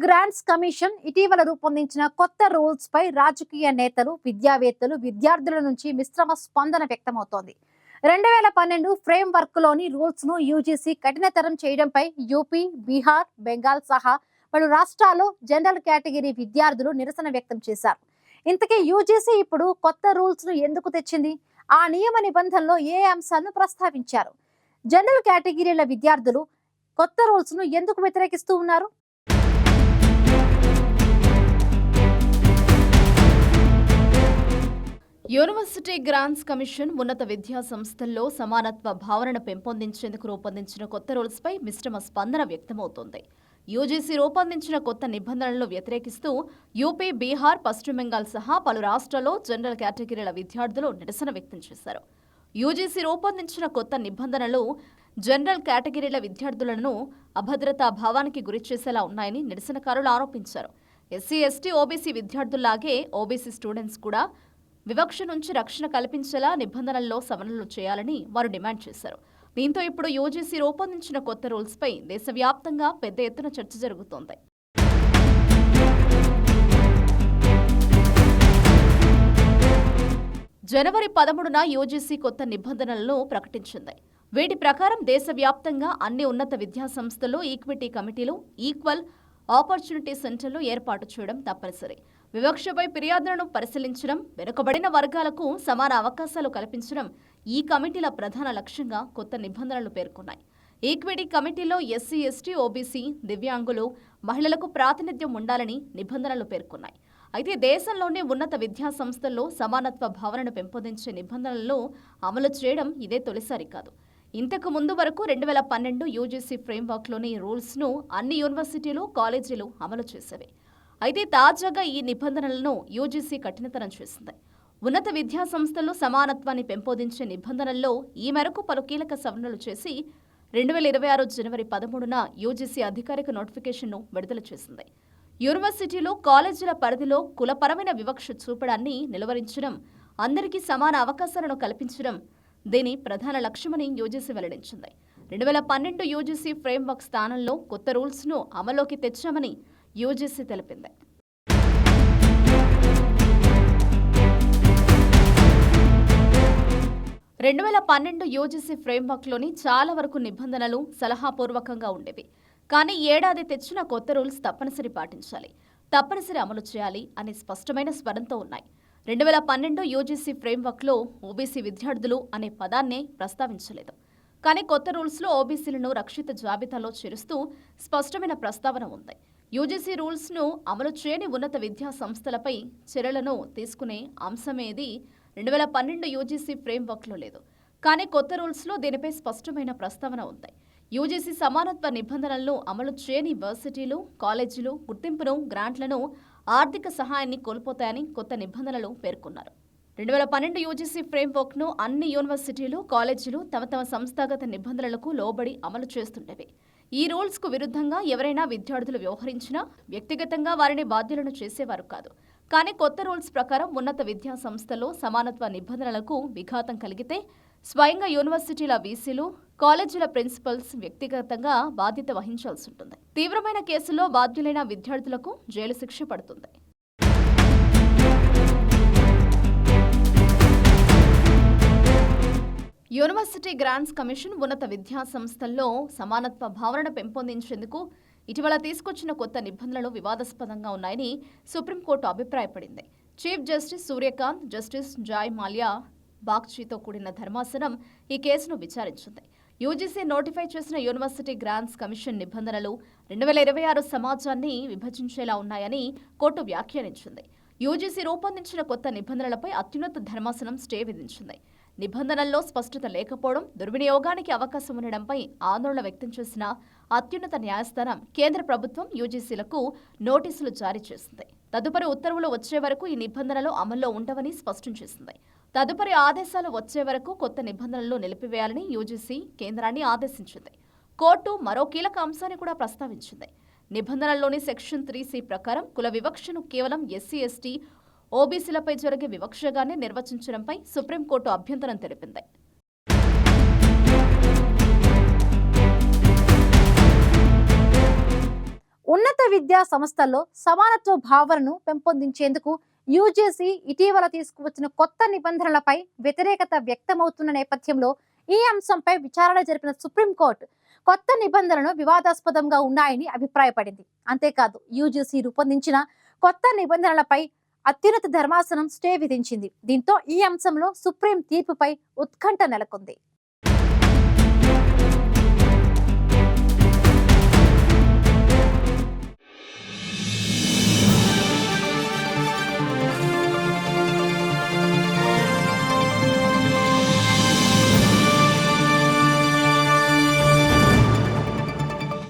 Grants commission ఇటీవల రూపొందించిన కొత్త రూల్స్ పై రాజకీయ నేతలు, విద్యావేత్తలు, విద్యార్థుల నుంచి మిశ్రమ స్పందన వ్యక్తమవుతోంది. 2012 ఫ్రేమ్ వర్క్ లోని రూల్స్ ను యూజీసీ కఠినతరం చేయడంపై యూపీ, బీహార్, బెంగాల్ సహా పలు రాష్ట్రాల్లో జనరల్ కేటగిరీ విద్యార్థులు నిరసన వ్యక్తం చేశారు. ఇంతకీ యూజీసీ ఇప్పుడు కొత్త రూల్స్ ను ఎందుకు తెచ్చింది? ఆ నియమ నిబంధనలో ఏ అంశాలను ప్రస్తావించారు? జనరల్ కేటగిరీల విద్యార్థులు కొత్త రూల్స్ ను ఎందుకు వ్యతిరేకిస్తూ ఉన్నారు? యూనివర్సిటీ గ్రాంట్స్ కమిషన్ ఉన్నత విద్యా సంస్థల్లో సమానత్వ భావనను పెంపొందించేందుకు రూపొందించిన కొత్త రూల్స్పై మిశ్రమ స్పందన వ్యక్తమవుతోంది. యూజీసీ రూపొందించిన కొత్త నిబంధనలను వ్యతిరేకిస్తూ యూపీ, బీహార్, పశ్చిమ బెంగాల్ సహా పలు రాష్ట్రాల్లో జనరల్ కేటగిరీల విద్యార్థులు నిరసన వ్యక్తం చేశారు. యూజీసీ రూపొందించిన కొత్త నిబంధనలు జనరల్ కేటగిరీల విద్యార్థులను అభద్రతా భావానికి గురిచేసేలా ఉన్నాయని నిరసనకారులు ఆరోపించారు. ఎస్సీ, ఎస్టీ, ఓబీసీ విద్యార్థుల్లాగే ఓబీసీ స్టూడెంట్స్ కూడా వివక్ష నుంచి రక్షణ కల్పించేలా నిబంధనల్లో సవరణలు చేయాలని వారు డిమాండ్ చేశారు. దీంతో ఇప్పుడు యూజీసీ రూపొందించిన కొత్త రూల్స్పై దేశవ్యాప్తంగా పెద్ద ఎత్తున చర్చ జరుగుతోంది. జనవరి 13న యూజీసీ కొత్త నిబంధనలను ప్రకటించింది. వీటి ప్రకారం దేశవ్యాప్తంగా అన్ని ఉన్నత విద్యాసంస్థలు ఈక్విటీ కమిటీలు, ఈక్వల్ ఆపర్చునిటీ సెంటర్లు ఏర్పాటు చేయడం తప్పనిసరి. వివక్షపై ఫిర్యాదులను పరిశీలించడం, వెనుకబడిన వర్గాలకు సమాన అవకాశాలు కల్పించడం ఈ కమిటీల ప్రధాన లక్ష్యంగా కొత్త నిబంధనలు పేర్కొన్నాయి. ఈక్విటీ కమిటీలో ఎస్సీ, ఎస్టీ, ఓబీసీ, దివ్యాంగులు, మహిళలకు ప్రాతినిధ్యం ఉండాలని నిబంధనలు పేర్కొన్నాయి. అయితే దేశంలోని ఉన్నత విద్యా సంస్థల్లో సమానత్వ భావనను పెంపొందించే నిబంధనలను అమలు చేయడం ఇదే తొలిసారి కాదు. ఇంతకు ముందు వరకు 2012 యూజీసీ ఫ్రేమ్వర్క్లోని రూల్స్ను అన్ని యూనివర్సిటీలు, కాలేజీలు అమలు చేసేవి. అయితే తాజాగా ఈ నిబంధనలను యూజీసీ కఠినతరం చేసింది. ఉన్నత విద్యా సంస్థలు సమానత్వాన్ని పెంపొందించే నిబంధనల్లో ఈ మేరకు పలు కీలక సవరణలు చేసి 2026 జనవరి 13న యూజీసీ అధికారిక నోటిఫికేషన్ను విడుదల చేసింది. యూనివర్సిటీలు, కాలేజీల పరిధిలో కులపరమైన వివక్ష చూపడాన్ని నిలువరించడం, అందరికీ సమాన అవకాశాలను కల్పించడం దీని ప్రధాన లక్ష్యమని యూజీసీ వెల్లడించింది. 2012 యూజీసీ ఫ్రేమ్వర్క్ స్థానంలో కొత్త రూల్స్ను అమల్లోకి తెచ్చామని యూజీసీ తెలిపింది. రెండు 2012 యూజీసీ ఫ్రేమ్వర్క్లోని చాలా వరకు నిబంధనలు సలహాపూర్వకంగా ఉండేవి. కానీ ఏడాది తెచ్చిన కొత్త రూల్స్ తప్పనిసరి పాటించాలి, తప్పనిసరి అమలు చేయాలి అనే స్పష్టమైన స్వరంతో ఉన్నాయి. 2012 యూజీసీ ఫ్రేమ్వర్క్లో ఓబీసీ విద్యార్థులు అనే పదాన్నే ప్రస్తావించలేదు. కానీ కొత్త రూల్స్లో ఓబీసీలను రక్షిత జాబితాలో చేరుస్తూ స్పష్టమైన ప్రస్తావన ఉంది. యూజీసీ రూల్స్ను అమలు చేయని ఉన్నత విద్యా సంస్థలపై చర్యలను తీసుకునే అంశమేది 2012 యూజీసీ ఫ్రేమ్వర్క్లో లేదు. కానీ కొత్త రూల్స్లో దీనిపై స్పష్టమైన ప్రస్తావన ఉంది. యూజీసీ సమానత్వ నిబంధనలను అమలు చేయని యూనివర్సిటీలు, కాలేజీలు గుర్తింపును, గ్రాంట్లను, ఆర్థిక సహాయాన్ని కోల్పోతాయని కొత్త నిబంధనలు పేర్కొన్నారు. 2012 యూజీసీ ఫ్రేమ్వర్క్ను అన్ని యూనివర్సిటీలు, కాలేజీలు తమ తమ సంస్థాగత నిబంధనలకు లోబడి అమలు చేస్తుండేవి. ఈ రూల్స్కు విరుద్ధంగా ఎవరైనా విద్యార్థులు వ్యవహరించినా వ్యక్తిగతంగా వారిని బాధ్యులను చేసేవారు కాదు. కానీ కొత్త రూల్స్ ప్రకారం ఉన్నత విద్యా సంస్థల్లో సమానత్వ నిబంధనలకు విఘాతం కలిగితే స్వయంగా యూనివర్సిటీల వీసీలు, కాలేజీల ప్రిన్సిపల్స్ వ్యక్తిగతంగా బాధ్యత వహించాల్సి ఉంటుంది. తీవ్రమైన కేసుల్లో బాధ్యులైన విద్యార్థులకు జైలు శిక్ష పడుతుంది. యూనివర్సిటీ గ్రాంట్స్ కమిషన్ ఉన్నత విద్యా సంస్థల్లో సమానత్వ భావనను పెంపొందించేందుకు ఇటీవల తీసుకొచ్చిన కొత్త నిబంధనలు వివాదాస్పదంగా ఉన్నాయని సుప్రీంకోర్టు అభిప్రాయపడింది. Chief justice Surya Kant, justice Joymalya బాగ్చీతో కూడిన ధర్మాసనం ఈ కేసును విచారించింది. యూజీసీ నోటిఫై చేసిన యూనివర్సిటీ గ్రాంట్స్ కమిషన్ నిబంధనలు 2026 సమాజాన్ని విభజించేలా ఉన్నాయని కోర్టు వ్యాఖ్యానించింది. యూజీసీ రూపొందించిన కొత్త నిబంధనలపై అత్యున్నత ధర్మాసనం స్టే విధించింది. నిబంధనల్లో స్పష్టత లేకపోవడం, దుర్వినియోగానికి అవకాశం ఉండడంపై ఆందోళన వ్యక్తం చేసిన అత్యున్నత న్యాయస్థానం కేంద్ర ప్రభుత్వం యూజీసీలకు నోటీసులు జారీ చేసింది. తదుపరి ఉత్తర్వులు వచ్చే వరకు ఈ నిబంధనలు అమల్లో ఉండవని స్పష్టం చేసింది. తదుపరి ఆదేశాలు వచ్చే వరకు కొత్త నిబంధనలు నిలిపివేయాలని యూజీసీ కేంద్రాన్ని ఆదేశించింది. కోర్టు మరో కీలక అంశాన్ని కూడా ప్రస్తావించింది. నిబంధనల్లోని సెక్షన్ 3C ప్రకారం కుల వివక్షను కేవలం ఎస్సీ, ఎస్టీ, ఓబీసీలపై జరిగే వివక్షగానే నిర్వచించడంపై సుప్రీంకోర్టు అభ్యంతరం తెలిపింది. ఉన్నత విద్యా సంస్థల్లో సమానత్వ భావనను పెంపొందించేందుకు యూజీసీ ఇటీవల తీసుకువచ్చిన కొత్త నిబంధనలపై వ్యతిరేకత వ్యక్తమవుతున్న నేపథ్యంలో ఈ అంశంపై విచారణ జరిపిన సుప్రీంకోర్టు కొత్త నిబంధనలు వివాదాస్పదంగా ఉన్నాయని అభిప్రాయపడింది. అంతేకాదు యూజీసీ రూపొందించిన కొత్త నిబంధనలపై అత్యున్నత ధర్మాసనం స్టే విధించింది. దీంతో ఈ అంశంలో సుప్రీం తీర్పుపై ఉత్కంఠ నెలకొంది.